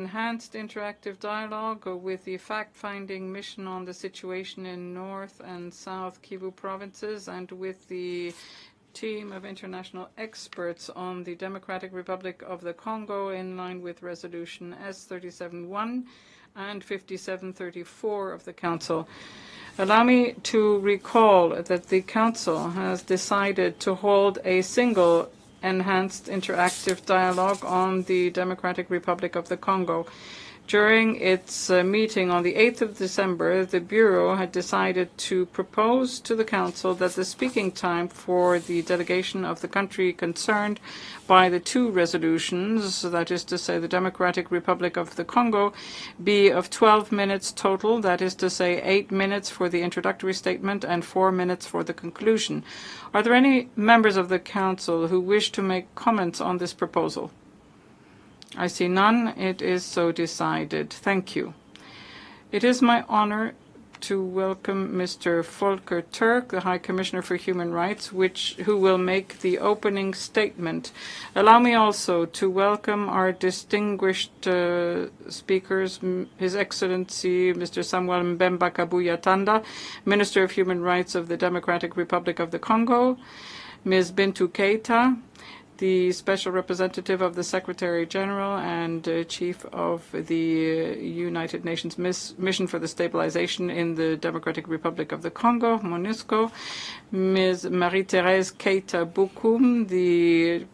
enhanced interactive dialogue with the fact-finding mission on the situation in North and South Kivu provinces and with the team of international experts on the Democratic Republic of the Congo in line with Resolution S37-1 and 5734 of the Council. Allow me to recall that the Council has decided to hold a single enhanced interactive dialogue on the Democratic Republic of the Congo. During its meeting on the 8th of December, the Bureau had decided to propose to the Council that the speaking time for the delegation of the country concerned by the two resolutions, that is to say the Democratic Republic of the Congo, be of 12 minutes total, that is to say 8 minutes for the introductory statement and 4 minutes for the conclusion. Are there any members of the Council who wish to make comments on this proposal? I see none. It is so decided. Thank you. It is my honor to welcome Mr. Volker Turk, the High Commissioner for Human Rights, who will make the opening statement. Allow me also to welcome our distinguished speakers, His Excellency Mr. Samuel Mbemba Kabuya Tanda, Minister of Human Rights of the Democratic Republic of the Congo, Ms. Bintou Keita, the Special Representative of the Secretary General and Chief of the United Nations Mission for the Stabilization in the Democratic Republic of the Congo, MONUSCO, Ms. Marie-Thérèse Keita Bokoum, the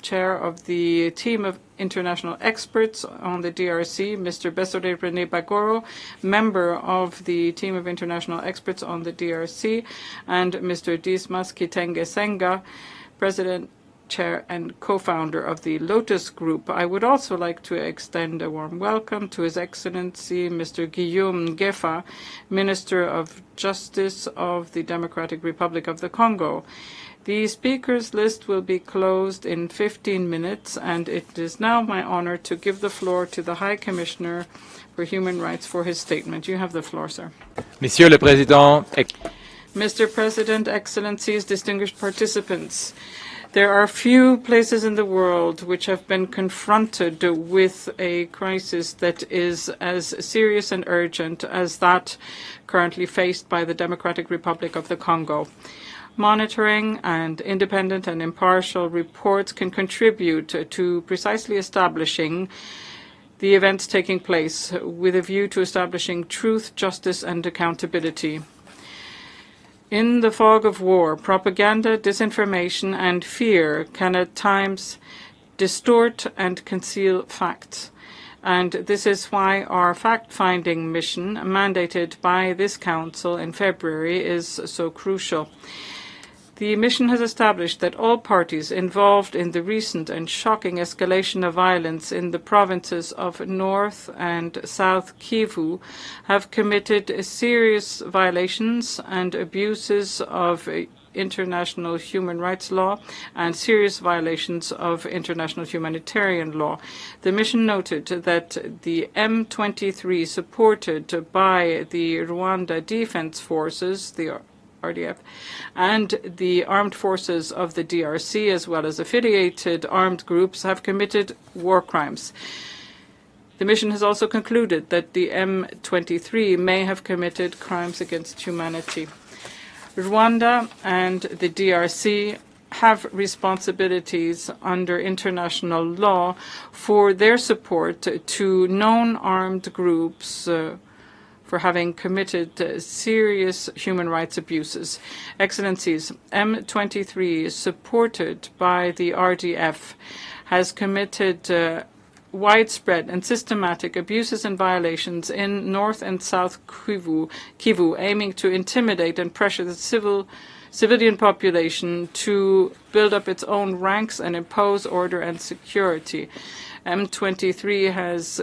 Chair of the Team of International Experts on the DRC, Mr. Besore René Bagoro, Member of the Team of International Experts on the DRC, and Mr. Dismas Kitenge Senga, President, Chair and co-founder of the Lotus Group. I would also like to extend a warm welcome to His Excellency Mr. Guillaume Ngefa, Minister of Justice of the Democratic Republic of the Congo. The speakers list will be closed in 15 minutes, and it is now my honor to give the floor to the High Commissioner for Human Rights for his statement. You have the floor, sir. Monsieur le Président, Mr. President, Excellencies, distinguished participants, there are few places in the world which have been confronted with a crisis that is as serious and urgent as that currently faced by the Democratic Republic of the Congo. Monitoring and independent and impartial reports can contribute to precisely establishing the events taking place with a view to establishing truth, justice, and accountability. In the fog of war, propaganda, disinformation, and fear can at times distort and conceal facts. And this is why our fact-finding mission, mandated by this Council in February, is so crucial. The mission has established that all parties involved in the recent and shocking escalation of violence in the provinces of North and South Kivu have committed serious violations and abuses of international human rights law and serious violations of international humanitarian law. The mission noted that the M23, supported by the Rwanda Defense Forces, the RDF, and the armed forces of the DRC, as well as affiliated armed groups, have committed war crimes. The mission has also concluded that the M23 may have committed crimes against humanity. Rwanda and the DRC have responsibilities under international law for their support to known armed groups for having committed serious human rights abuses. Excellencies, M23, supported by the RDF, has committed widespread and systematic abuses and violations in North and South Kivu, aiming to intimidate and pressure the civilian population to build up its own ranks and impose order and security. M23 has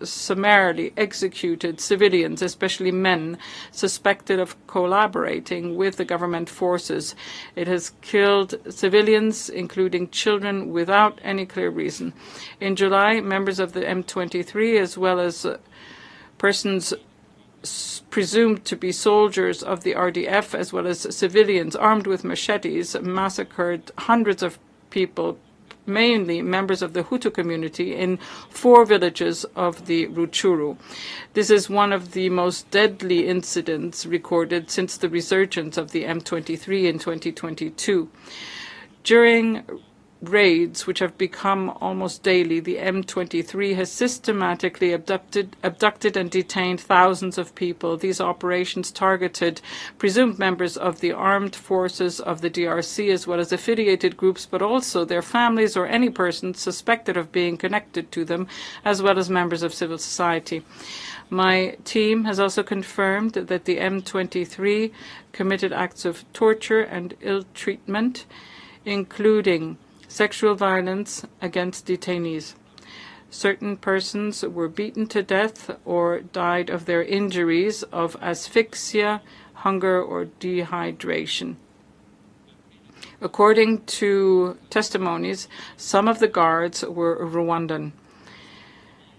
summarily executed civilians, especially men, suspected of collaborating with the government forces. It has killed civilians, including children, without any clear reason. In July, members of the M23, as well as persons presumed to be soldiers of the RDF, as well as civilians armed with machetes, massacred hundreds of people, mainly members of the Hutu community in 4 villages of the Rutshuru. This is one of the most deadly incidents recorded since the resurgence of the M23 in 2022. During raids, which have become almost daily, the M23 has systematically abducted and detained thousands of people. These operations targeted presumed members of the armed forces of the DRC as well as affiliated groups, but also their families or any person suspected of being connected to them, as well as members of civil society. My team has also confirmed that the M23 committed acts of torture and ill treatment, including sexual violence against detainees. Certain persons were beaten to death or died of their injuries of asphyxia, hunger, or dehydration. According to testimonies, some of the guards were Rwandan.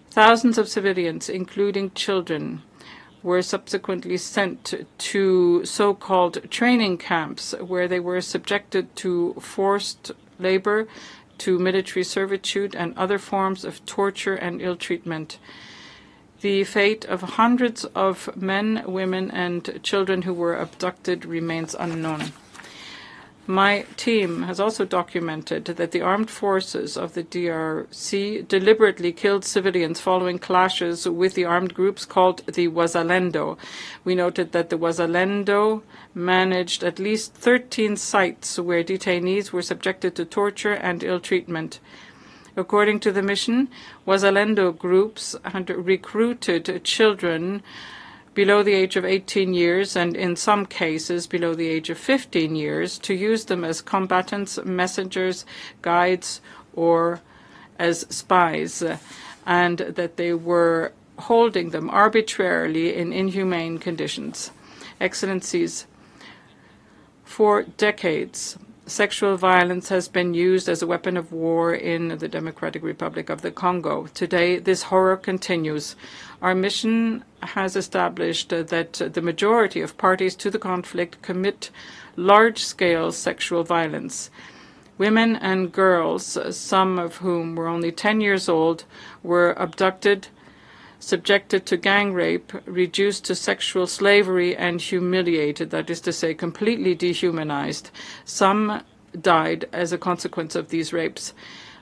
Thousands of civilians, including children, were subsequently sent to so-called training camps where they were subjected to forced labor, to military servitude and other forms of torture and ill treatment. The fate of hundreds of men, women and children who were abducted remains unknown. My team has also documented that the armed forces of the DRC deliberately killed civilians following clashes with the armed groups called the Wazalendo. We noted that the Wazalendo managed at least 13 sites where detainees were subjected to torture and ill treatment. According to the mission, Wazalendo groups had recruited children below the age of 18 years and in some cases below the age of 15 years to use them as combatants, messengers, guides, or as spies, and that they were holding them arbitrarily in inhumane conditions. Excellencies, for decades, sexual violence has been used as a weapon of war in the Democratic Republic of the Congo. Today, this horror continues. Our mission has established that the majority of parties to the conflict commit large-scale sexual violence. Women and girls, some of whom were only 10 years old, were abducted, subjected to gang rape, reduced to sexual slavery, and humiliated, that is to say, completely dehumanized. Some died as a consequence of these rapes.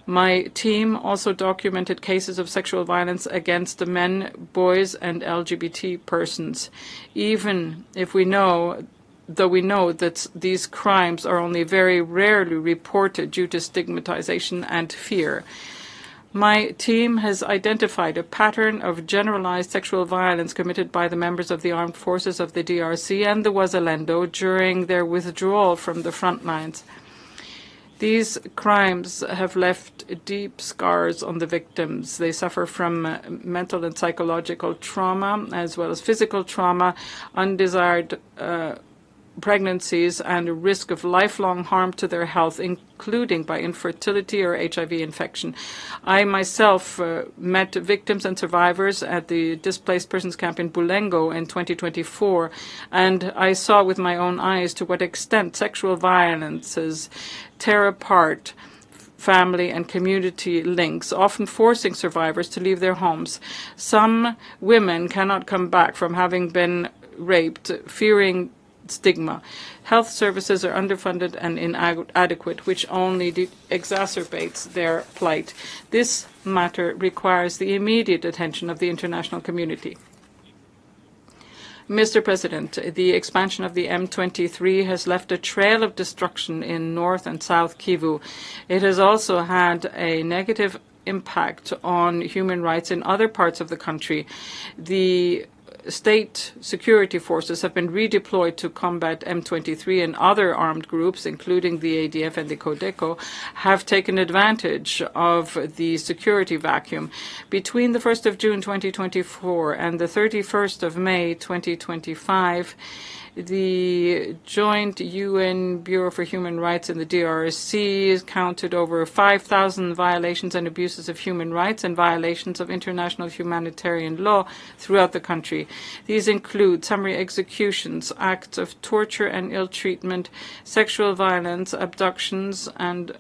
My team also documented cases of sexual violence against the men, boys, and LGBT persons. Even if we know that these crimes are only very rarely reported due to stigmatization and fear. My team has identified a pattern of generalized sexual violence committed by the members of the armed forces of the DRC and the Wazalendo during their withdrawal from the front lines. These crimes have left deep scars on the victims. They suffer from mental and psychological trauma, as well as physical trauma, undesired pregnancies, and a risk of lifelong harm to their health, including by infertility or HIV infection. I myself met victims and survivors at the displaced persons camp in Bulengo in 2024, and I saw with my own eyes to what extent sexual violences tear apart family and community links, often forcing survivors to leave their homes. Some women cannot come back from having been raped, fearing stigma. Health services are underfunded and inadequate, which only exacerbates their plight. This matter requires the immediate attention of the international community. Mr. President, the expansion of the M23 has left a trail of destruction in North and South Kivu. It has also had a negative impact on human rights in other parts of the country. The state security forces have been redeployed to combat M23, and other armed groups, including the ADF and the Codeco, have taken advantage of the security vacuum. Between the 1st of June 2024 and the 31st of May 2025, the joint UN Bureau for Human Rights in the DRC counted over 5,000 violations and abuses of human rights and violations of international humanitarian law throughout the country. These include summary executions, acts of torture and ill treatment, sexual violence, abductions, and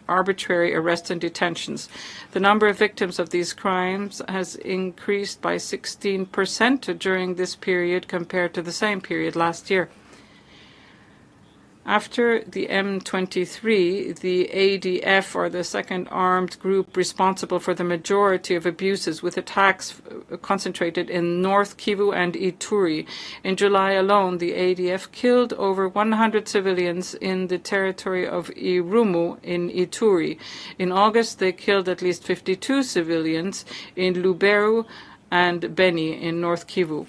arbitrary arrests and detentions. The number of victims of these crimes has increased by 16% during this period compared to the same period last year. After the M23, the ADF, or the second armed group responsible for the majority of abuses, with attacks concentrated in North Kivu and Ituri. In July alone, the ADF killed over 100 civilians in the territory of Irumu in Ituri. In August, they killed at least 52 civilians in Lubero and Beni in North Kivu.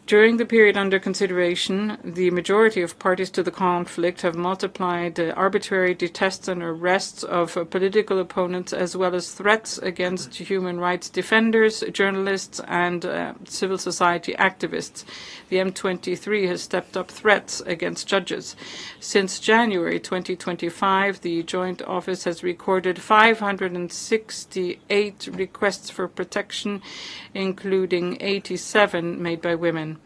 During the period under consideration, the majority of parties to the conflict have multiplied arbitrary detests and arrests of political opponents, as well as threats against human rights defenders, journalists, and civil society activists. The M23 has stepped up threats against judges. Since January 2025, the Joint Office has recorded 568 requests for protection, including 87 made by women.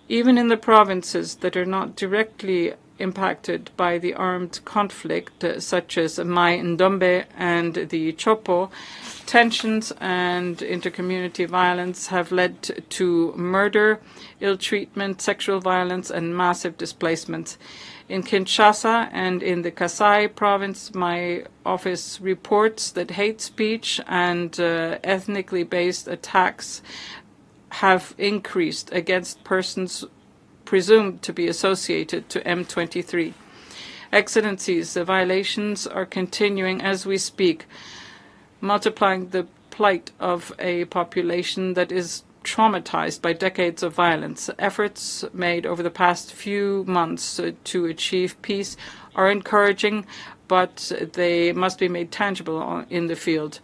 Even in the provinces that are not directly impacted by the armed conflict, such as Mai Ndombe and the Chopo, tensions and intercommunity violence have led to murder, ill treatment, sexual violence, and massive displacements. In Kinshasa and in the Kasai province, my office reports that hate speech and ethnically based attacks have increased against persons presumed to be associated to M23. Excellencies, the violations are continuing as we speak, multiplying the plight of a population that is traumatized by decades of violence. Efforts made over the past few months to achieve peace are encouraging, but they must be made tangible in the field.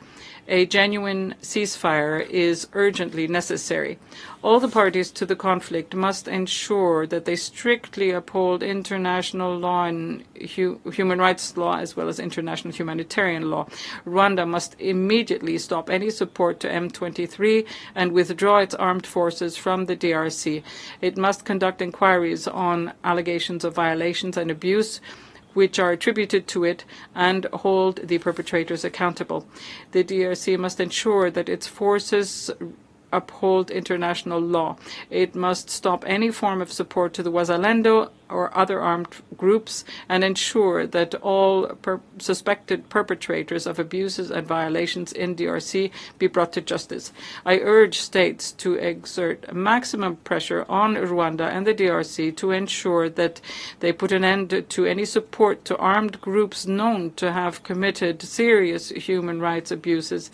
A genuine ceasefire is urgently necessary. All the parties to the conflict must ensure that they strictly uphold international law and human rights law, as well as international humanitarian law. Rwanda must immediately stop any support to M23 and withdraw its armed forces from the DRC. It must conduct inquiries on allegations of violations and abuse which are attributed to it, and hold the perpetrators accountable. The DRC must ensure that its forces uphold international law. It must stop any form of support to the Wazalendo or other armed groups, and ensure that all suspected perpetrators of abuses and violations in DRC be brought to justice. I urge states to exert maximum pressure on Rwanda and the DRC to ensure that they put an end to any support to armed groups known to have committed serious human rights abuses,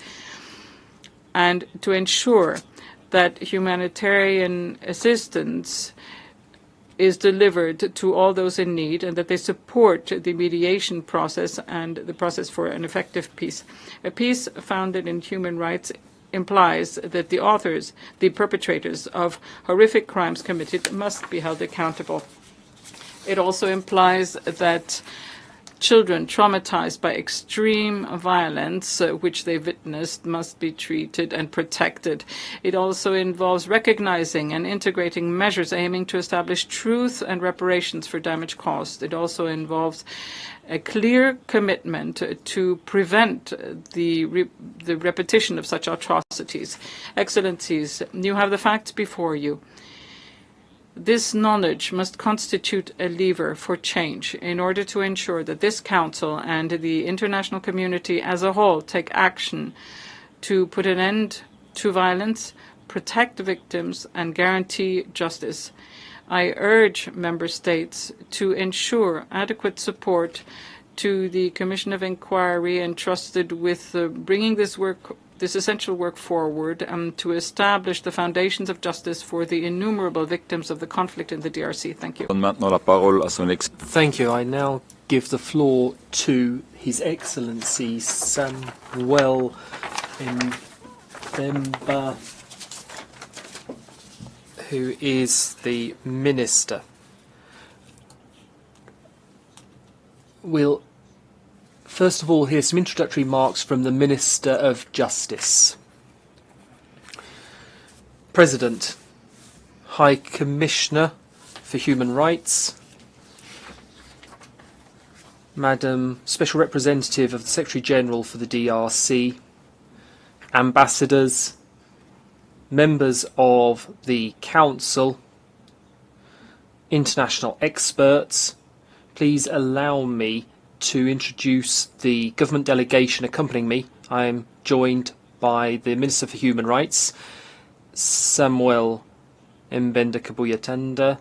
and to ensure that humanitarian assistance is delivered to all those in need, and that they support the mediation process and the process for an effective peace. A peace founded in human rights implies that the authors, the perpetrators of horrific crimes committed, must be held accountable. It also implies that children traumatized by extreme violence, which they witnessed, must be treated and protected. It also involves recognizing and integrating measures aiming to establish truth and reparations for damage caused. It also involves a clear commitment to prevent the repetition of such atrocities. Excellencies, you have the facts before you. This knowledge must constitute a lever for change in order to ensure that this Council and the international community as a whole take action to put an end to violence, protect victims, and guarantee justice. I urge Member States to ensure adequate support to the Commission of Inquiry entrusted with bringing this essential work forward, to establish the foundations of justice for the innumerable victims of the conflict in the DRC. Thank you. Thank you. I now give the floor to His Excellency Samuel Mbemba, who is the Minister. We'll first of all hear some introductory remarks from the Minister of Justice. President, High Commissioner for Human Rights, Madam Special Representative of the Secretary General for the DRC, ambassadors, members of the Council, international experts, please allow me to introduce the government delegation accompanying me. I am joined by the Minister for Human Rights, Samuel Mbenda Kabuyatanda,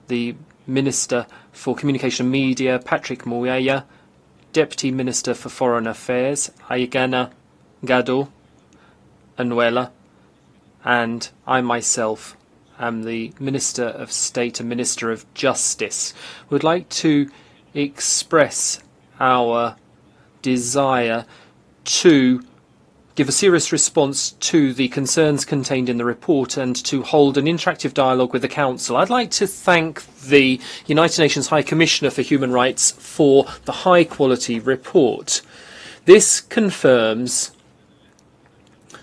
the Minister for Communication and Media, Patrick Muyaya, Deputy Minister for Foreign Affairs, Aigana Gado Anuela, and I myself am the Minister of State and Minister of Justice. Would like to express our desire to give a serious response to the concerns contained in the report and to hold an interactive dialogue with the Council. I'd like to thank the United Nations High Commissioner for Human Rights for the high-quality report. This confirms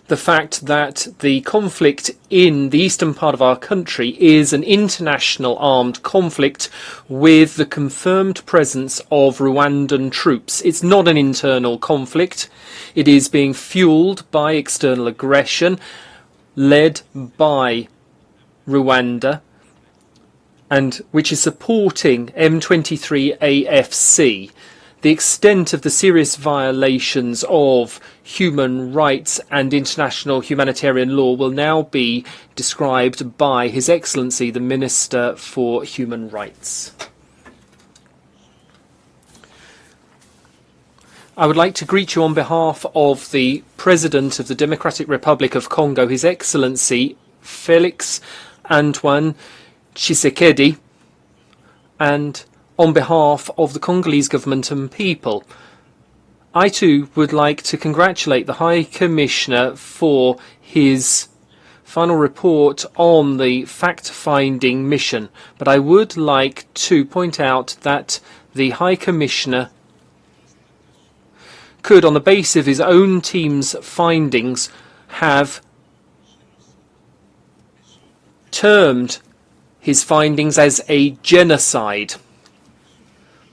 the fact that the conflict in the eastern part of our country is an international armed conflict with the confirmed presence of Rwandan troops. It's not an internal conflict. It is being fueled by external aggression led by Rwanda, and which is supporting M23 AFC. The extent of the serious violations of human rights and international humanitarian law will now be described by His Excellency, the Minister for Human Rights. I would like to greet you on behalf of the President of the Democratic Republic of Congo, His Excellency Felix Antoine Tshisekedi, and on behalf of the Congolese government and people. I too would like to congratulate the High Commissioner for his final report on the fact-finding mission, but I would like to point out that the High Commissioner could, on the basis of his own team's findings, have termed his findings as a genocide.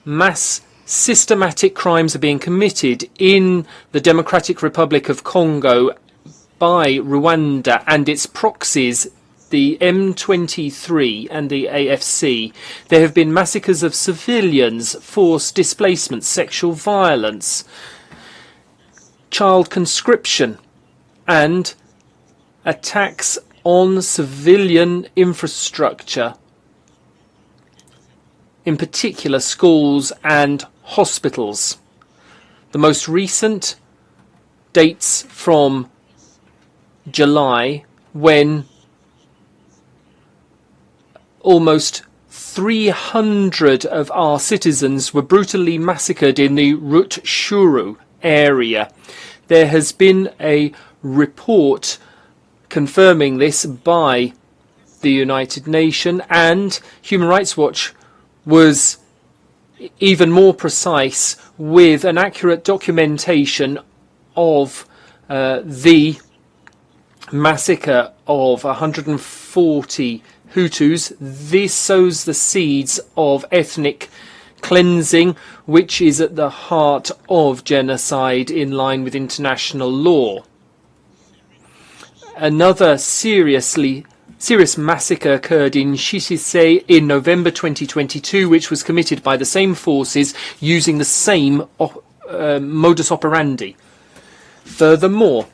Mass systematic crimes are being committed in the Democratic Republic of Congo by Rwanda and its proxies, the M23 and the AFC. There have been massacres of civilians, forced displacement, sexual violence, child conscription, and attacks on civilian infrastructure, in particular schools and hospitals. The most recent dates from July, when almost 300 of our citizens were brutally massacred in the Rutshuru area. There has been a report confirming this by the United Nations, and Human Rights Watch was even more precise with an accurate documentation of the massacre of 140 Hutus. This sows the seeds of ethnic cleansing, which is at the heart of genocide in line with international law. Another serious massacre occurred in Shishisei in November 2022, which was committed by the same forces using the same modus operandi. Furthermore,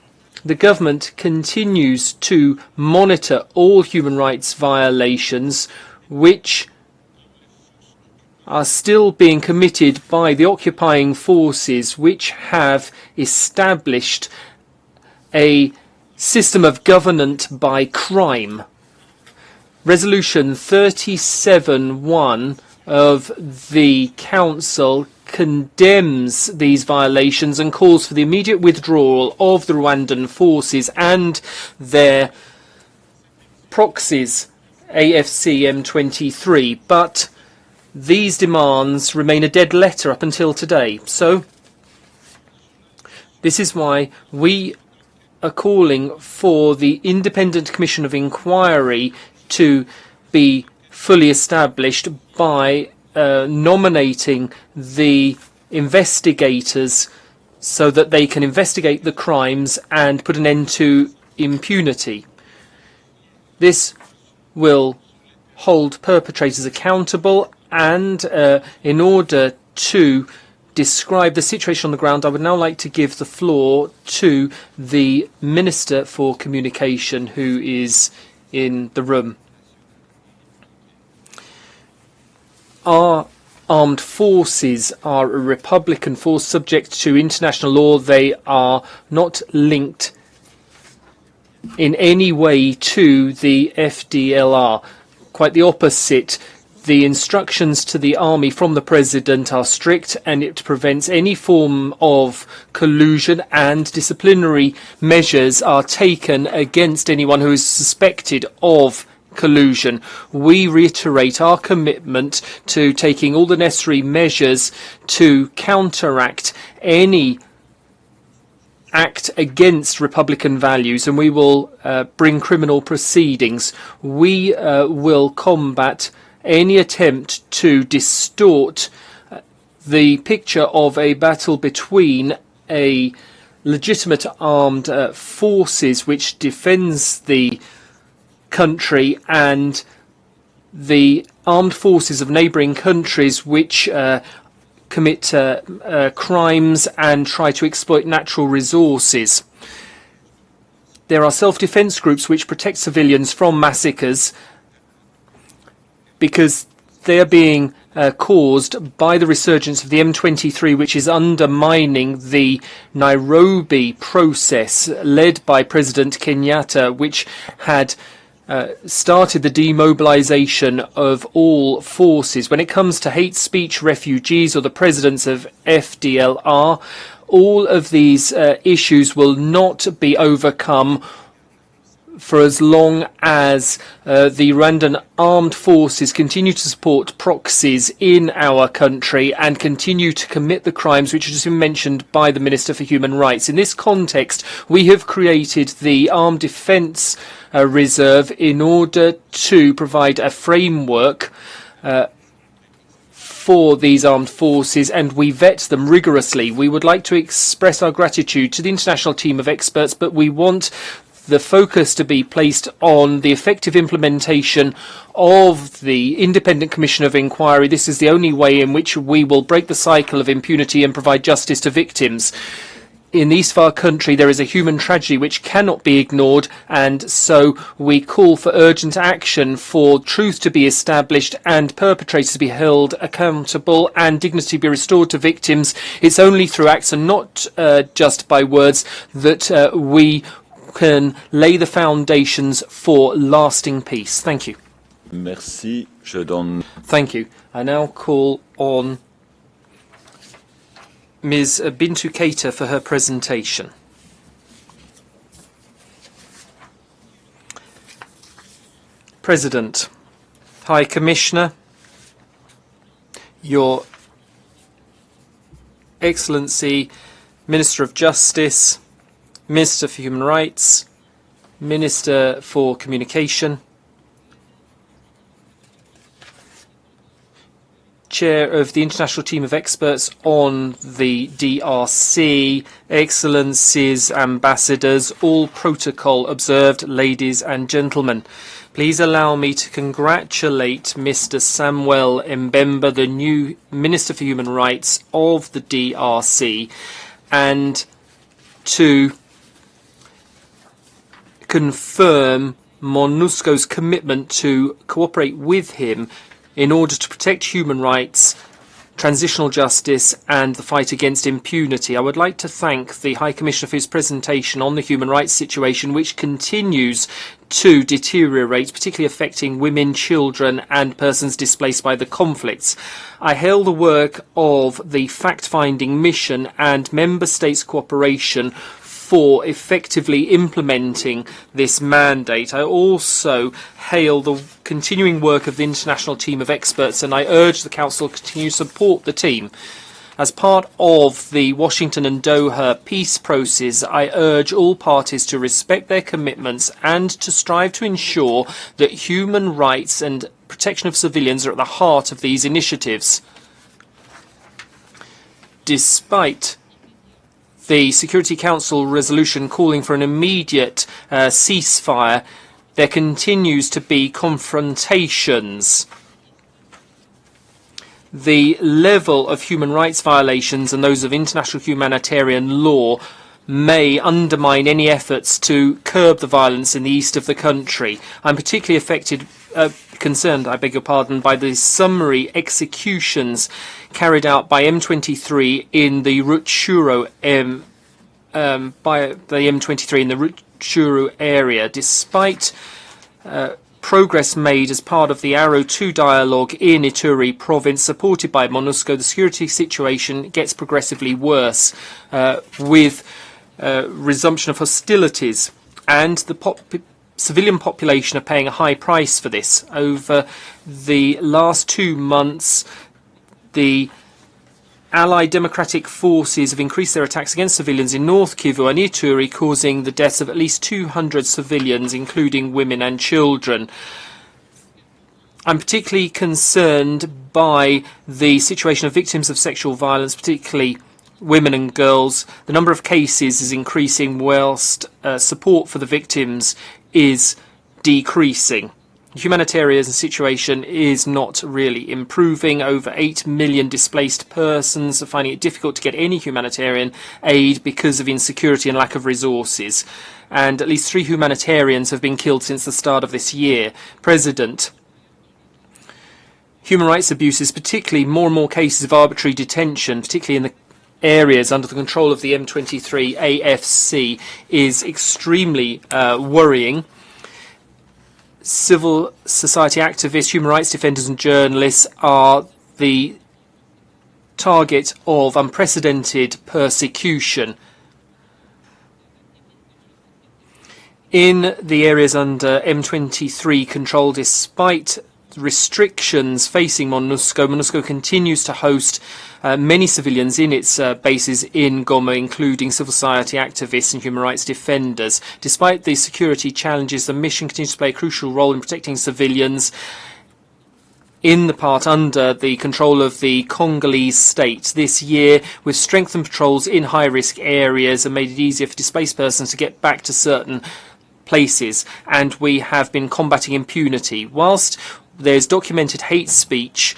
the government continues to monitor all human rights violations which are still being committed by the occupying forces, which have established a system of governance by crime. Resolution 37.1 of the Council condemns these violations and calls for the immediate withdrawal of the Rwandan forces and their proxies, AFC M23, but these demands remain a dead letter up until today. So this is why we are calling for the Independent Commission of Inquiry to be fully established by nominating the investigators so that they can investigate the crimes and put an end to impunity. This will hold perpetrators accountable, and in order to describe the situation on the ground, I would now like to give the floor to the Minister for Communication, who is in the room. Our armed forces are a republican force subject to international law. They are not linked in any way to the FDLR. Quite the opposite. The instructions to the army from the president are strict, and it prevents any form of collusion, and disciplinary measures are taken against anyone who is suspected of collusion. We reiterate our commitment to taking all the necessary measures to counteract any act against Republican values, and we will bring criminal proceedings. We will combat any attempt to distort the picture of a battle between a legitimate armed forces which defends the country and the armed forces of neighbouring countries which commit crimes and try to exploit natural resources. There are self-defence groups which protect civilians from massacres because they are being caused by the resurgence of the M23, which is undermining the Nairobi process led by President Kenyatta, which had started the demobilization of all forces. When it comes to hate speech, refugees, or the presidents of FDLR, all of these issues will not be overcome for as long as the Rwandan armed forces continue to support proxies in our country and continue to commit the crimes which have just been mentioned by the Minister for Human Rights. In this context, we have created the Armed Defence Reserve in order to provide a framework for these armed forces, and we vet them rigorously. We would like to express our gratitude to the international team of experts, but we want the focus to be placed on the effective implementation of the Independent Commission of Inquiry. This is the only way in which we will break the cycle of impunity and provide justice to victims. In the East of our country, there is a human tragedy which cannot be ignored, and so we call for urgent action for truth to be established and perpetrators to be held accountable and dignity be restored to victims. It's only through acts and not just by words that we can lay the foundations for lasting peace. Thank you. Merci. Je donne... Thank you. I now call on Ms. Bintu Keita for her presentation. President, High Commissioner, Your Excellency, Minister of Justice, Minister for Human Rights, Minister for Communication, Chair of the International Team of Experts on the DRC, Excellencies, Ambassadors, all protocol observed, ladies and gentlemen. Please allow me to congratulate Mr. Samuel Mbemba, the new Minister for Human Rights of the DRC, and to confirm MONUSCO's commitment to cooperate with him in order to protect human rights, transitional justice and the fight against impunity. I would like to thank the High Commissioner for his presentation on the human rights situation, which continues to deteriorate, particularly affecting women, children and persons displaced by the conflicts. I hail the work of the fact-finding mission and member states' cooperation for effectively implementing this mandate. I also hail the continuing work of the international team of experts, and I urge the Council to continue to support the team. As part of the Washington and Doha peace process, I urge all parties to respect their commitments and to strive to ensure that human rights and protection of civilians are at the heart of these initiatives. despite the Security Council resolution calling for an immediate ceasefire, there continues to be confrontations. The level of human rights violations and those of international humanitarian law may undermine any efforts to curb the violence in the east of the country. I'm particularly concerned, by the summary executions carried out by M23 in the Rutshuru area, despite progress made as part of the Arrow 2 dialogue in Ituri province, supported by MONUSCO. The security situation gets progressively worse with resumption of hostilities, and the civilian population are paying a high price for this. Over the last 2 months, the Allied democratic forces have increased their attacks against civilians in North Kivu and Ituri, causing the deaths of at least 200 civilians, including women and children. I'm particularly concerned by the situation of victims of sexual violence, particularly women and girls. The number of cases is increasing whilst support for the victims is decreasing. The humanitarian situation is not really improving. Over 8 million displaced persons are finding it difficult to get any humanitarian aid because of insecurity and lack of resources. And at least 3 humanitarians have been killed since the start of this year. President, human rights abuses, particularly more and more cases of arbitrary detention, particularly in the areas under the control of the M23 AFC, is extremely worrying. Civil society activists, human rights defenders and journalists are the target of unprecedented persecution. In the areas under M23 control, despite restrictions facing MONUSCO, MONUSCO continues to host many civilians in its bases in Goma, including civil society activists and human rights defenders. Despite the security challenges, the mission continues to play a crucial role in protecting civilians in the part under the control of the Congolese state. This year, we've strengthened patrols in high-risk areas and made it easier for displaced persons to get back to certain places, and we have been combating impunity. Whilst there's documented hate speech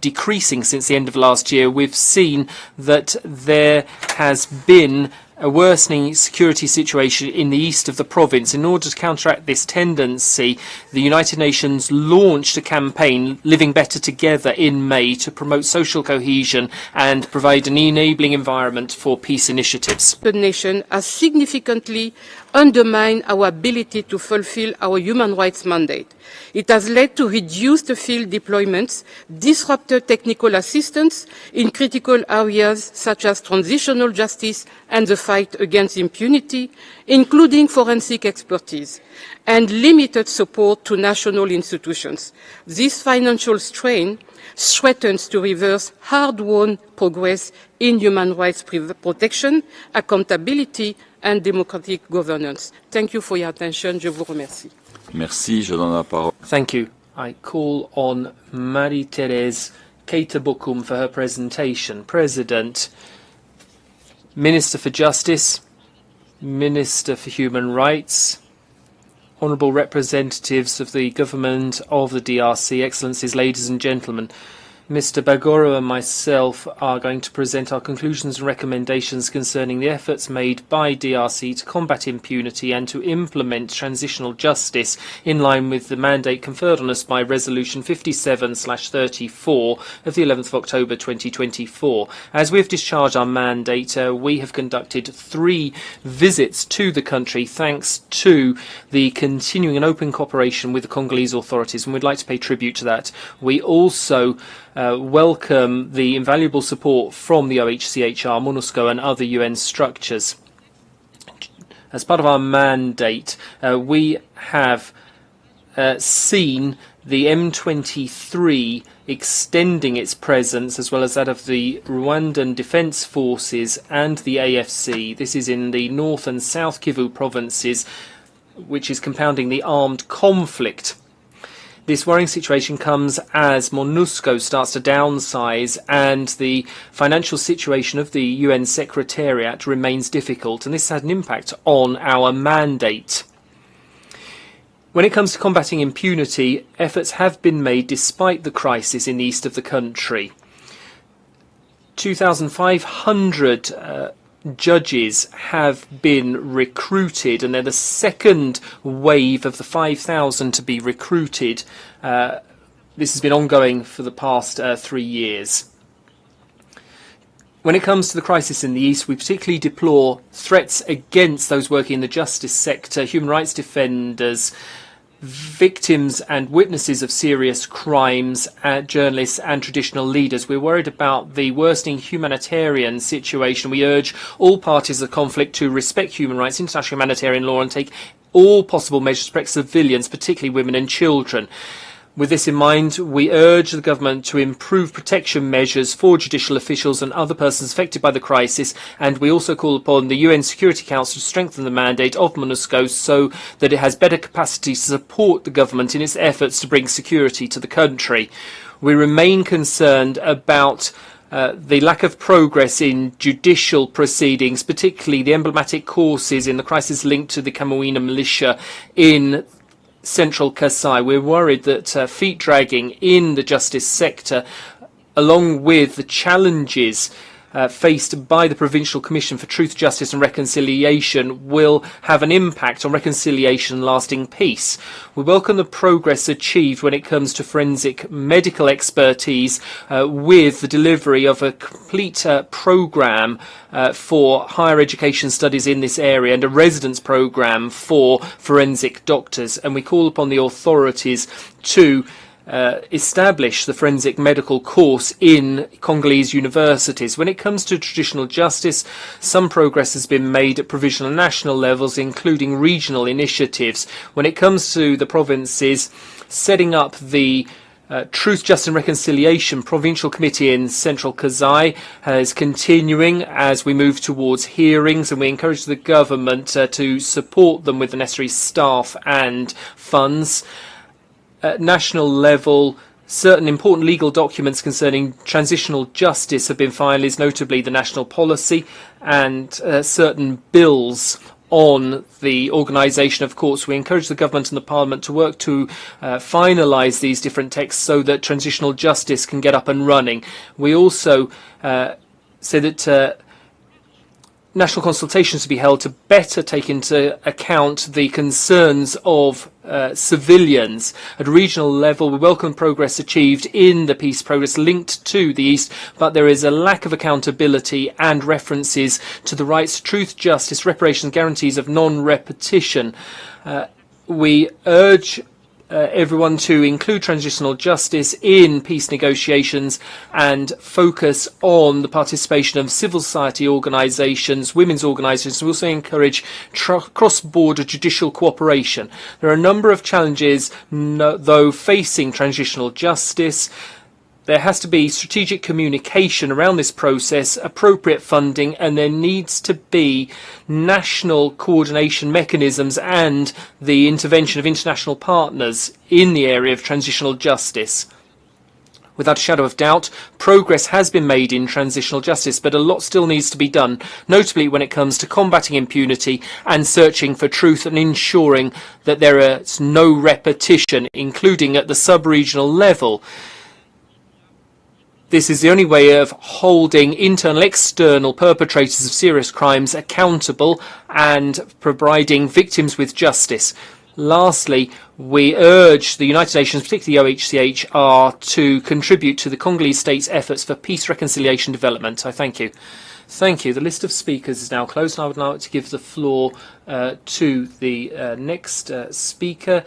decreasing since the end of last year, we've seen that there has been a worsening security situation in the east of the province. In order to counteract this tendency, the United Nations launched a campaign, Living Better Together, in May to promote social cohesion and provide an enabling environment for peace initiatives. The nation has significantly undermined our ability to fulfill our human rights mandate. It has led to reduced field deployments, disrupted technical assistance in critical areas such as transitional justice and the fight against impunity, including forensic expertise, and limited support to national institutions. This financial strain threatens to reverse hard-won progress in human rights protection, accountability, and democratic governance. Thank you for your attention. Je vous remercie. Merci, je donne la parole. Thank you. I call on Marie-Thérèse Keita-Bokoum for her presentation. President, Minister for Justice, Minister for Human Rights, Honourable Representatives of the Government of the DRC, Excellencies, ladies and gentlemen, Mr. Bagoro and myself are going to present our conclusions and recommendations concerning the efforts made by DRC to combat impunity and to implement transitional justice in line with the mandate conferred on us by Resolution 57/34 of the 11th of October 2024. As we have discharged our mandate, we have conducted 3 visits to the country thanks to the continuing and open cooperation with the Congolese authorities, and we'd like to pay tribute to that. We also welcome the invaluable support from the OHCHR, MONUSCO and other UN structures. As part of our mandate, we have seen the M23 extending its presence, as well as that of the Rwandan Defence Forces and the AFC. This is in the North and South Kivu provinces, which is compounding the armed conflict. This worrying situation comes as MONUSCO starts to downsize and the financial situation of the UN Secretariat remains difficult, and this had an impact on our mandate. When it comes to combating impunity, efforts have been made despite the crisis in the east of the country. 2,500 judges have been recruited, and they're the second wave of the 5,000 to be recruited. This has been ongoing for the past 3 years. When it comes to the crisis in the East, we particularly deplore threats against those working in the justice sector, human rights defenders, victims and witnesses of serious crimes, journalists and traditional leaders. We're worried about the worsening humanitarian situation. We urge all parties of the conflict to respect human rights, international humanitarian law, and take all possible measures to protect civilians, particularly women and children. With this in mind, we urge the government to improve protection measures for judicial officials and other persons affected by the crisis, and we also call upon the UN Security Council to strengthen the mandate of MONUSCO so that it has better capacity to support the government in its efforts to bring security to the country. We remain concerned about the lack of progress in judicial proceedings, particularly the emblematic courses in the crisis linked to the Camuina militia in Central Kasai. We're worried that feet dragging in the justice sector, along with the challenges faced by the Provincial Commission for Truth, Justice and Reconciliation, will have an impact on reconciliation and lasting peace. We welcome the progress achieved when it comes to forensic medical expertise with the delivery of a complete programme for higher education studies in this area and a residence programme for forensic doctors. And we call upon the authorities to establish the forensic medical course in Congolese universities. When it comes to traditional justice, some progress has been made at provincial and national levels, including regional initiatives. When it comes to the provinces, setting up the Truth, Justice and Reconciliation Provincial Committee in Central Kasai is continuing as we move towards hearings, and we encourage the government to support them with the necessary staff and funds. At national level, certain important legal documents concerning transitional justice have been finalised, notably the national policy and certain bills on the organisation of courts. We encourage the government and the parliament to work to finalise these different texts so that transitional justice can get up and running. We also say that national consultations to be held to better take into account the concerns of civilians. At a regional level, we welcome progress achieved in the peace progress linked to the East, but there is a lack of accountability and references to the rights to truth, justice, reparations, guarantees of non-repetition. We urge everyone to include transitional justice in peace negotiations and focus on the participation of civil society organisations, women's organisations. We also encourage cross-border judicial cooperation. There are a number of challenges, though, facing transitional justice. There has to be strategic communication around this process, appropriate funding, and there needs to be national coordination mechanisms and the intervention of international partners in the area of transitional justice. Without a shadow of doubt, progress has been made in transitional justice, but a lot still needs to be done, notably when it comes to combating impunity and searching for truth and ensuring that there is no repetition, including at the sub-regional level. This is the only way of holding internal, external perpetrators of serious crimes accountable and providing victims with justice. Lastly, we urge the United Nations, particularly OHCHR, to contribute to the Congolese state's efforts for peace, reconciliation, development. I thank you. Thank you. The list of speakers is now closed, and I would now like to give the floor to the next speaker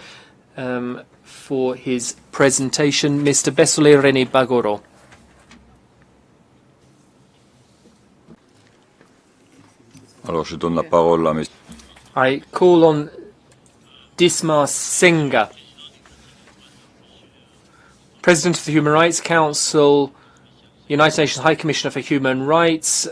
for his presentation, Mr. Besole René Bagoro. Alors, je donne la parole à M. I call on Dismas Senga, President of the Human Rights Council, United Nations High Commissioner for Human Rights,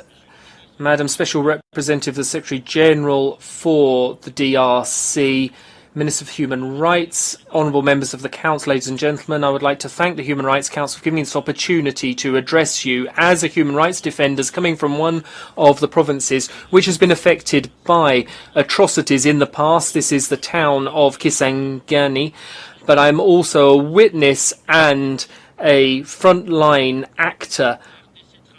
Madam Special Representative of the Secretary General for the DRC, Minister for Human Rights, honourable members of the Council, ladies and gentlemen, I would like to thank the Human Rights Council for giving me this opportunity to address you as a human rights defender coming from one of the provinces which has been affected by atrocities in the past. This is the town of Kisangani, but I'm also a witness and a frontline actor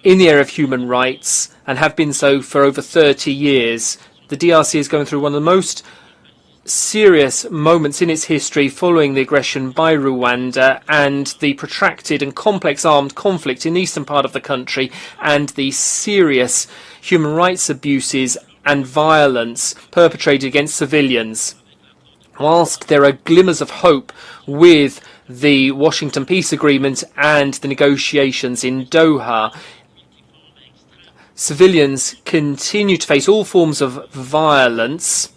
in the area of human rights and have been so for over 30 years. The DRC is going through one of the most serious moments in its history following the aggression by Rwanda and the protracted and complex armed conflict in the eastern part of the country and the serious human rights abuses and violence perpetrated against civilians. Whilst there are glimmers of hope with the Washington Peace Agreement and the negotiations in Doha, civilians continue to face all forms of violence,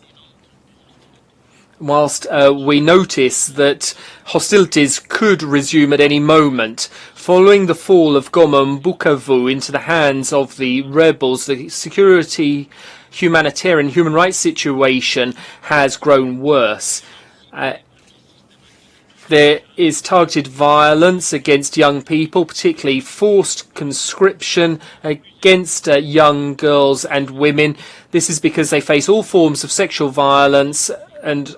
whilst we notice that hostilities could resume at any moment. Following the fall of Goma and Bukavu into the hands of the rebels, the security, humanitarian, human rights situation has grown worse. There is targeted violence against young people, particularly forced conscription against young girls and women. This is because they face all forms of sexual violence, and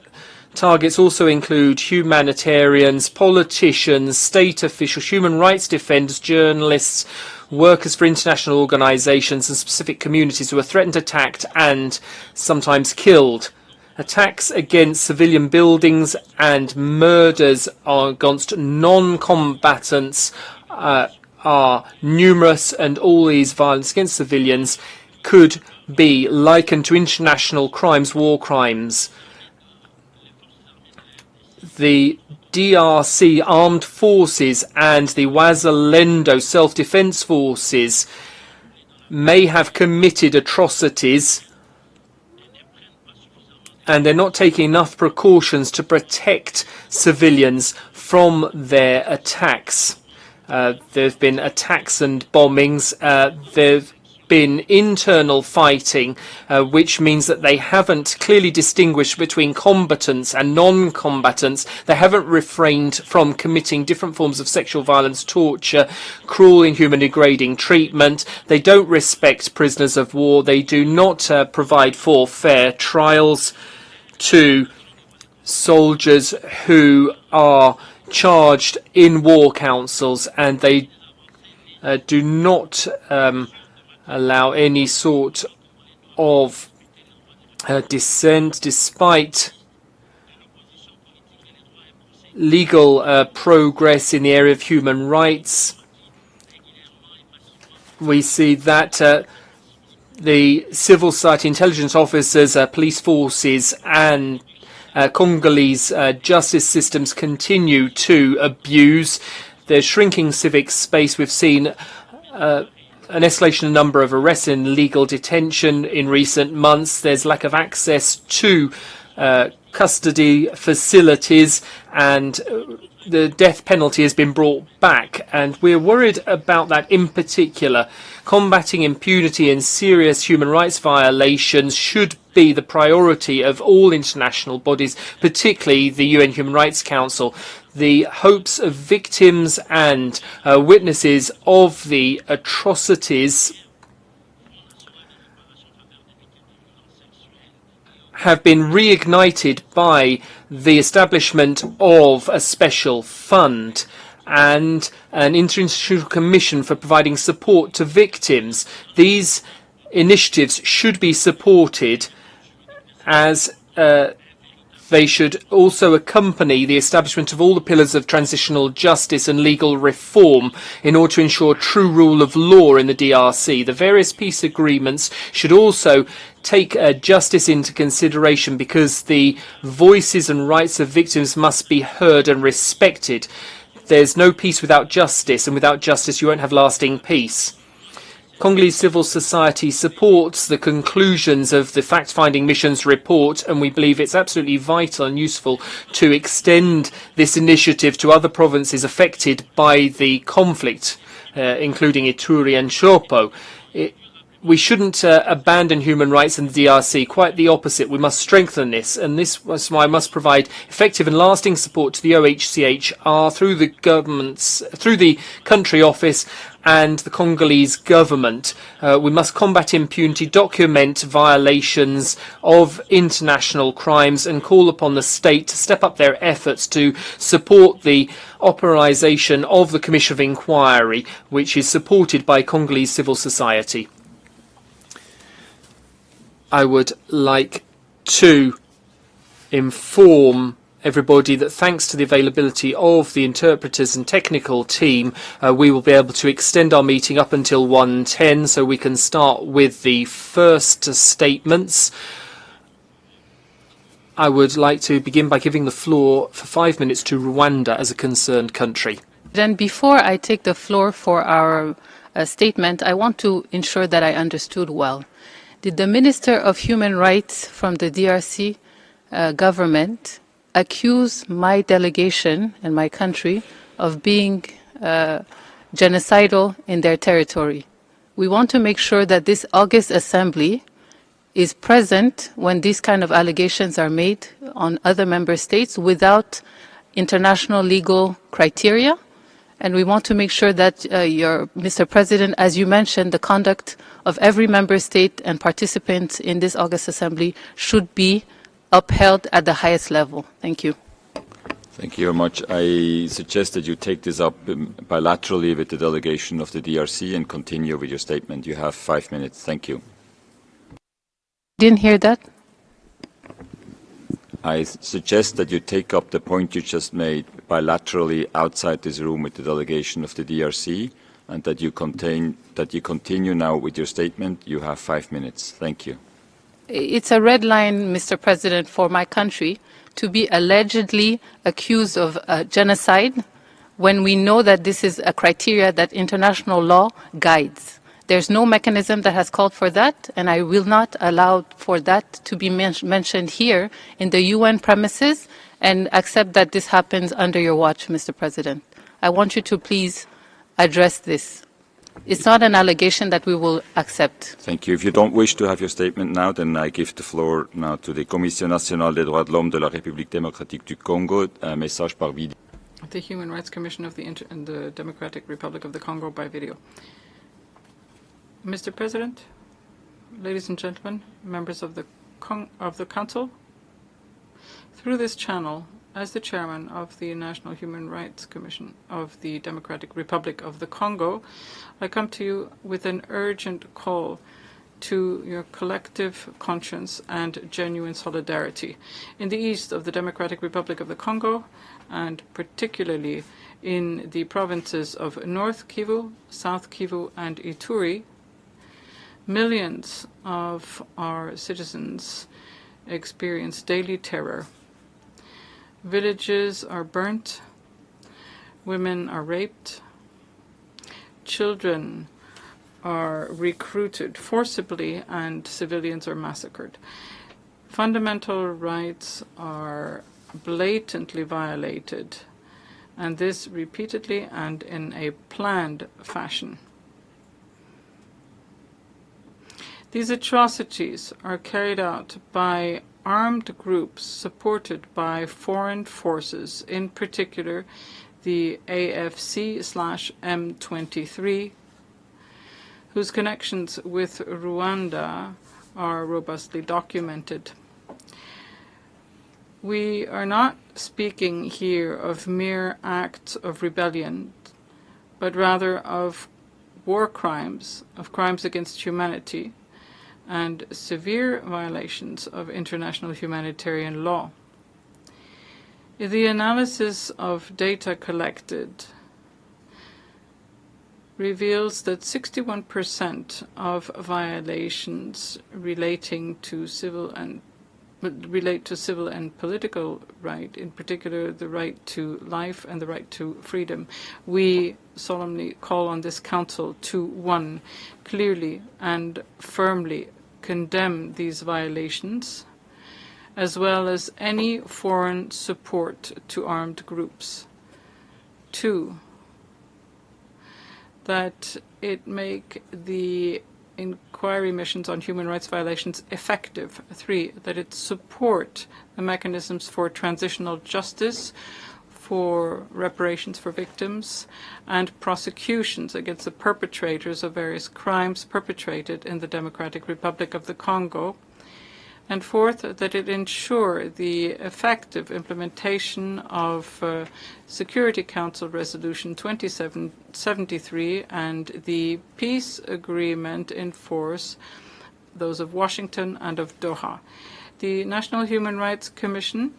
targets also include humanitarians, politicians, state officials, human rights defenders, journalists, workers for international organisations and specific communities who are threatened, attacked and sometimes killed. Attacks against civilian buildings and murders against non-combatants are numerous, and all these violence against civilians could be likened to international crimes, war crimes. The DRC armed forces and the Wazalendo self-defense forces may have committed atrocities, and they're not taking enough precautions to protect civilians from their attacks. There have been attacks and bombings. There have been internal fighting, which means that they haven't clearly distinguished between combatants and non-combatants. They haven't refrained from committing different forms of sexual violence, torture, cruel, inhuman, degrading treatment. They don't respect prisoners of war. They do not provide for fair trials to soldiers who are charged in war councils, and they do not allow any sort of dissent, despite legal progress in the area of human rights. We see that the civil society intelligence officers, police forces and Congolese justice systems continue to abuse. There's shrinking civic space. We've seen an escalation in number of arrests and legal detention in recent months. There's lack of access to custody facilities, and the death penalty has been brought back, and we're worried about that in particular. Combating impunity and serious human rights violations should be the priority of all international bodies, particularly the UN Human Rights Council. The hopes of victims and witnesses of the atrocities have been reignited by the establishment of a special fund and an interinstitutional commission for providing support to victims. These initiatives should be supported, as they should also accompany the establishment of all the pillars of transitional justice and legal reform in order to ensure true rule of law in the DRC. The various peace agreements should also take justice into consideration, because the voices and rights of victims must be heard and respected. There's no peace without justice, and without justice you won't have lasting peace. Congolese civil society supports the conclusions of the fact-finding mission's report, and we believe it's absolutely vital and useful to extend this initiative to other provinces affected by the conflict, including Ituri and Shopo. we shouldn't abandon human rights in the DRC. Quite the opposite. We must strengthen this, and this was why I must provide effective and lasting support to the OHCHR through the country office and the Congolese government. We must combat impunity, document violations of international crimes, and call upon the state to step up their efforts to support the authorization of the Commission of Inquiry, which is supported by Congolese civil society. I would like to inform everybody that thanks to the availability of the interpreters and technical team, we will be able to extend our meeting up until 1:10, so we can start with the first statements. I would like to begin by giving the floor for 5 minutes to Rwanda as a concerned country. Then before I take the floor for our statement, I want to ensure that I understood well. Did the Minister of Human Rights from the DRC government accuse my delegation and my country of being genocidal in their territory? We want to make sure that this August Assembly is present when these kind of allegations are made on other member states without international legal criteria. And we want to make sure that Mr. President, as you mentioned, the conduct of every member state and participant in this August Assembly should be upheld at the highest level. Thank you. Thank you very much. I suggest that you take this up bilaterally with the delegation of the DRC and continue with your statement. You have 5 minutes. Thank you. Didn't hear that? I suggest that you take up the point you just made bilaterally outside this room with the delegation of the DRC, and that you continue now with your statement. You have 5 minutes. Thank you. It's a red line, Mr. President, for my country to be allegedly accused of genocide when we know that this is a criteria that international law guides. There's no mechanism that has called for that, and I will not allow for that to be mentioned here in the UN premises and accept that this happens under your watch, Mr. President. I want you to please address this. It's not an allegation that we will accept. Thank you. If you don't wish to have your statement now, then I give the floor now to the Commission nationale des droits de l'homme de la République démocratique du Congo, un message par vidéo. The Human Rights Commission of the Democratic Republic of the Congo by video. Mr. President, ladies and gentlemen, members of the Council, through this channel, as the chairman of the National Human Rights Commission of the Democratic Republic of the Congo, I come to you with an urgent call to your collective conscience and genuine solidarity. In the east of the Democratic Republic of the Congo, and particularly in the provinces of North Kivu, South Kivu, and Ituri, millions of our citizens experience daily terror. Villages are burnt, women are raped, children are recruited forcibly, and civilians are massacred. Fundamental rights are blatantly violated, and this repeatedly and in a planned fashion. These atrocities are carried out by armed groups supported by foreign forces, in particular the AFC/M23, whose connections with Rwanda are robustly documented. We are not speaking here of mere acts of rebellion, but rather of war crimes, of crimes against humanity, and severe violations of international humanitarian law. The analysis of data collected reveals that 61% of violations relate to civil and political right, in particular the right to life and the right to freedom. We solemnly call on this Council to, one, clearly and firmly condemn these violations, as well as any foreign support to armed groups. Two, that it make the inquiry missions on human rights violations effective. 3, that it support the mechanisms for transitional justice, for reparations for victims, and prosecutions against the perpetrators of various crimes perpetrated in the Democratic Republic of the Congo. And 4th, that it ensure the effective implementation of Security Council Resolution 2773 and the peace agreement in force, those of Washington and of Doha. The National Human Rights Commission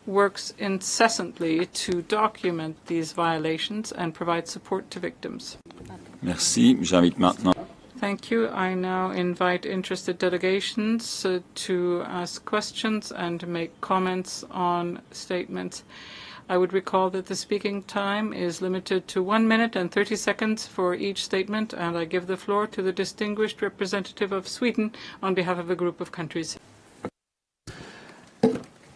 works incessantly to document these violations and provide support to victims. Merci. J'invite maintenant. Thank you. I now invite interested delegations to ask questions and make comments on statements. I would recall that the speaking time is limited to 1 minute and 30 seconds for each statement, and I give the floor to the distinguished representative of Sweden on behalf of a group of countries.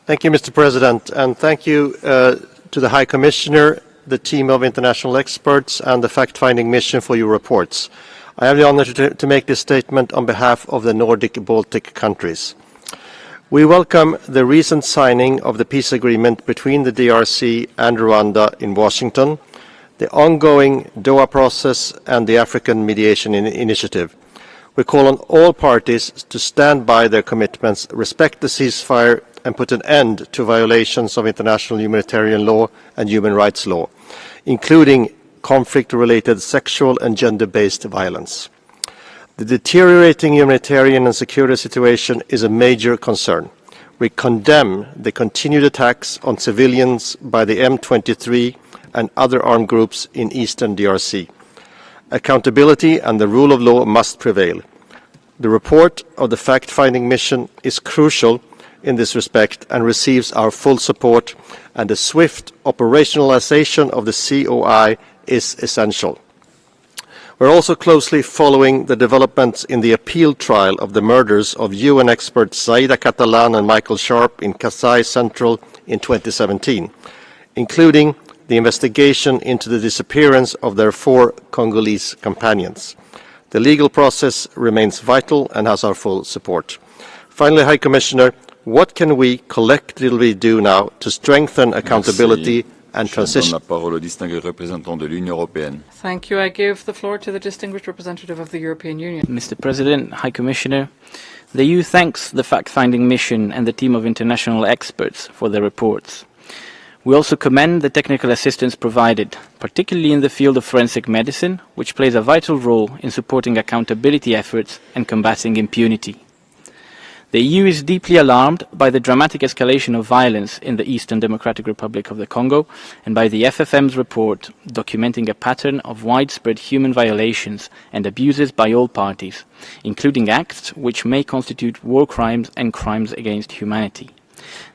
Thank you, Mr. President, and thank you to the High Commissioner, the team of international experts, and the fact-finding mission for your reports. I have the honor to make this statement on behalf of the Nordic-Baltic countries. We welcome the recent signing of the peace agreement between the DRC and Rwanda in Washington, the ongoing Doha process, and the African Mediation Initiative. We call on all parties to stand by their commitments, respect the ceasefire, and put an end to violations of international humanitarian law and human rights law, including conflict-related sexual and gender-based violence. The deteriorating humanitarian and security situation is a major concern. We condemn the continued attacks on civilians by the M23 and other armed groups in eastern DRC. Accountability and the rule of law must prevail. The report of the fact-finding mission is crucial in this respect and receives our full support, and the swift operationalization of the COI is essential. We're also closely following the developments in the appeal trial of the murders of UN experts Zaida Catalan and Michael Sharp in Kasai Central in 2017, including the investigation into the disappearance of their 4 Congolese companions. The legal process remains vital and has our full support. Finally, High Commissioner, what can we collectively do now to strengthen accountability and transition? Thank you. I give the floor to the distinguished representative of the European Union. Mr. President, High Commissioner, the EU thanks the fact-finding mission and the team of international experts for their reports. We also commend the technical assistance provided, particularly in the field of forensic medicine, which plays a vital role in supporting accountability efforts and combating impunity. The EU is deeply alarmed by the dramatic escalation of violence in the Eastern Democratic Republic of the Congo and by the FFM's report documenting a pattern of widespread human violations and abuses by all parties, including acts which may constitute war crimes and crimes against humanity.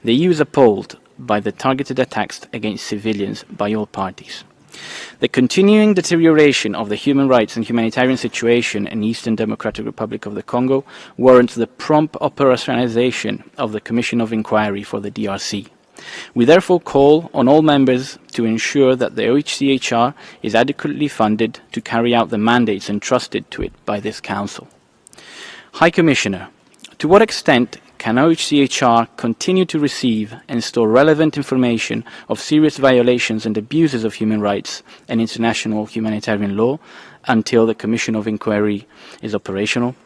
The EU is appalled by the targeted attacks against civilians by all parties. The continuing deterioration of the human rights and humanitarian situation in Eastern Democratic Republic of the Congo warrants the prompt operationalization of the Commission of Inquiry for the DRC. We therefore call on all members to ensure that the OHCHR is adequately funded to carry out the mandates entrusted to it by this Council. High Commissioner, to what extent can OHCHR continue to receive and store relevant information of serious violations and abuses of human rights and international humanitarian law until the Commission of Inquiry is operational?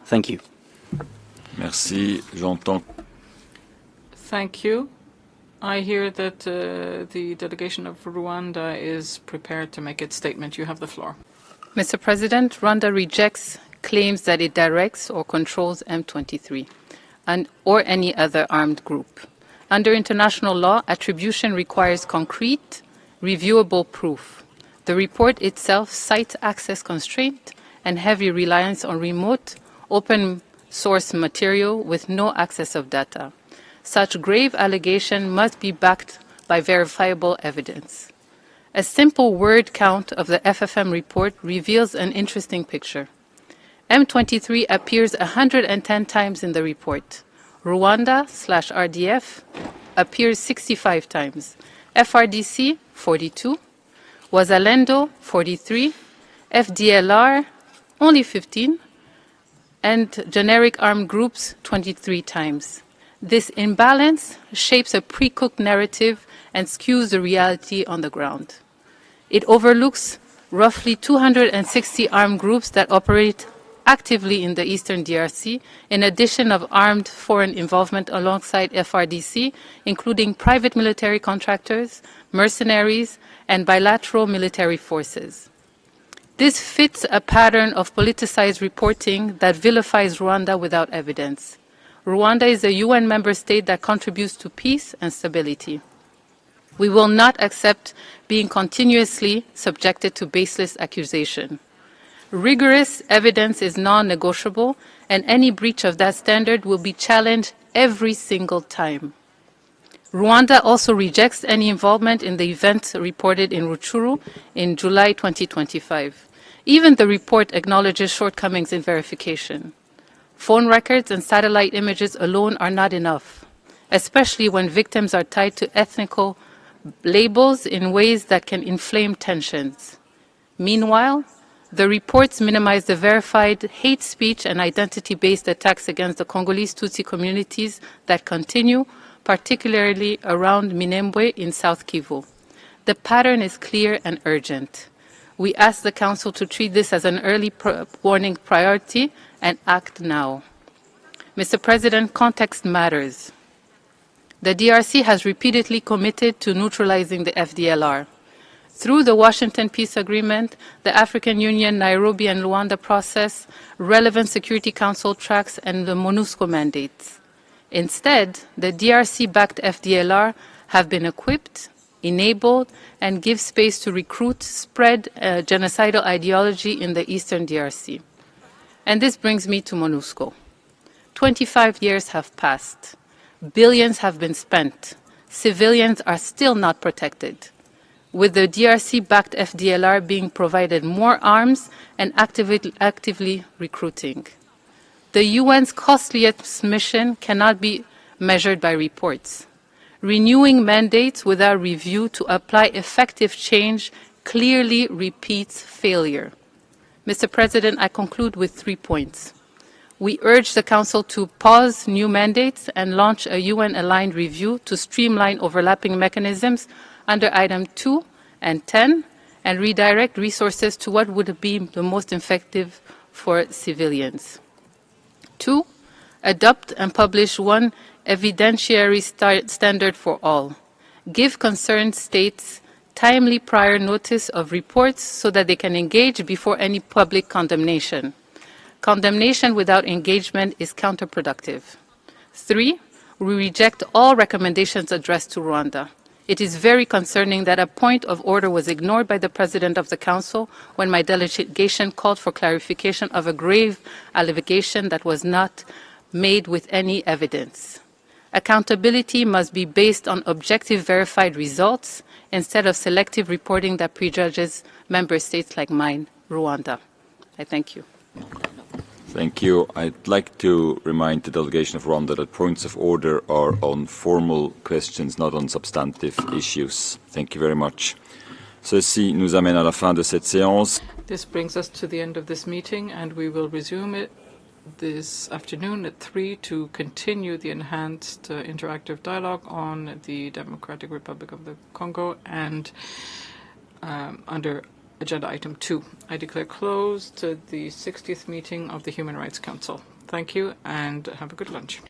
Thank you. Merci. J'entends. Thank you. I hear that the delegation of Rwanda is prepared to make its statement. You have the floor. Mr. President, Rwanda rejects claims that it directs or controls M23. Or any other armed group. Under international law, attribution requires concrete, reviewable proof. The report itself cites access constraint and heavy reliance on remote, open source material with no access of data. Such grave allegation must be backed by verifiable evidence. A simple word count of the FFM report reveals an interesting picture. M23 appears 110 times in the report. Rwanda/RDF appears 65 times. FRDC, 42. Wazalendo, 43. FDLR, only 15. and generic armed groups 23 times. This imbalance shapes a pre-cooked narrative and skews the reality on the ground. It overlooks roughly 260 armed groups that operate actively in the eastern DRC, in addition of armed foreign involvement alongside FRDC, including private military contractors, mercenaries, and bilateral military forces. This fits a pattern of politicized reporting that vilifies Rwanda without evidence. Rwanda is a UN member state that contributes to peace and stability. We will not accept being continuously subjected to baseless accusation. Rigorous evidence is non-negotiable, and any breach of that standard will be challenged every single time. Rwanda also rejects any involvement in the events reported in Rutshuru in July 2025. Even the report acknowledges shortcomings in verification. Phone records and satellite images alone are not enough, especially when victims are tied to ethnical labels in ways that can inflame tensions. Meanwhile, the reports minimize the verified hate speech and identity-based attacks against the Congolese Tutsi communities that continue, particularly around Minembwe in South Kivu. The pattern is clear and urgent. We ask the Council to treat this as an early warning priority and act now. Mr. President, context matters. The DRC has repeatedly committed to neutralizing the FDLR. Through the Washington Peace Agreement, the African Union, Nairobi and Luanda process, relevant Security Council tracks, and the MONUSCO mandates. Instead, the DRC-backed FDLR have been equipped, enabled, and give space to recruit, spread genocidal ideology in the eastern DRC. And this brings me to MONUSCO. 25 years have passed. Billions have been spent. Civilians are still not protected, with the DRC-backed FDLR being provided more arms and actively recruiting. The UN's costliest mission cannot be measured by reports. Renewing mandates without review to apply effective change clearly repeats failure. Mr. President, I conclude with 3 points. We urge the Council to pause new mandates and launch a UN-aligned review to streamline overlapping mechanisms under Item 2 and 10 and redirect resources to what would be the most effective for civilians. 2, adopt and publish one evidentiary standard for all. Give concerned states timely prior notice of reports so that they can engage before any public condemnation. Condemnation without engagement is counterproductive. 3, we reject all recommendations addressed to Rwanda. It is very concerning that a point of order was ignored by the President of the Council when my delegation called for clarification of a grave allegation that was not made with any evidence. Accountability must be based on objective verified results instead of selective reporting that prejudges member states like mine, Rwanda. I thank you. Thank you. I'd like to remind the delegation of Rwanda that points of order are on formal questions, not on substantive issues. Thank you very much. Ceci nous amène à la fin de cette séance. This brings us to the end of this meeting, and we will resume it this afternoon at 3 to continue the enhanced interactive dialogue on the Democratic Republic of the Congo and under Agenda Item 2. I declare closed the 60th meeting of the Human Rights Council. Thank you and have a good lunch.